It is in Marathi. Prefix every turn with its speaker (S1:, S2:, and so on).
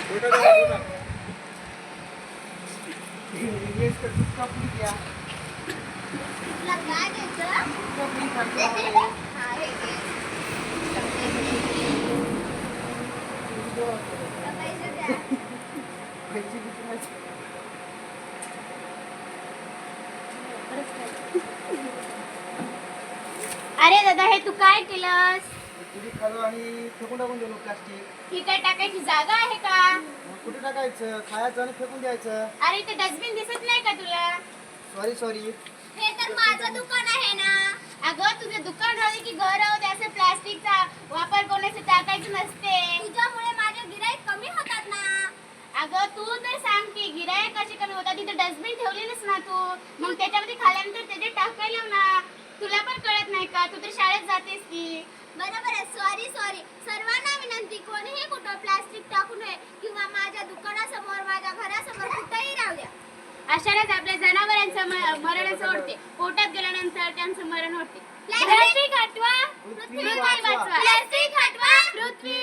S1: अरे दादा, हे तू काय केलंस?
S2: खालो आणि फेकून टाकून दिलो प्लास्टिक.
S1: ही काय टाकायची जागा आहे का?
S2: कुठे टाकायचं? खायचं आणि फेकून द्यायचं.
S1: अरे ते डस्टबिन दिसत नाही का तुला?
S2: सॉरी.
S1: हे तर माझं दुकान आहे ना. अगं तुझं दुकान राहू दे की घर राहू दे, असं प्लास्टिकचा वापर कोणाचं टाकायचं नसते. तुझ्यामुळे माझे गिराईक कमी होतात ना. अगं तू तर सांग की गिराईक कशी कमी होतात? तिथे डस्टबिन ठेवलेलंच ना तू, मग त्याच्यामध्ये खाल्यानंतर त्याचे टाकायला ना. तुला पण कळत नाही का? तू तर शाळेत जातेस की. बरोबर आहे. सॉरी. सर्वांना विनंती, कोणीही कुठं प्लास्टिक टाकू नये किंवा माझ्या दुकानासमोर, माझ्या घरासमोर कुठेही राहू द्या. अशानेच आपल्या जनावरांचं मरणच ओढते. पोटात गेल्यानंतर त्यांचं मरण होते. प्लास्टिक हटवा, पृथ्वी वाचवा. प्लास्टिक हटवा, पृथ्वी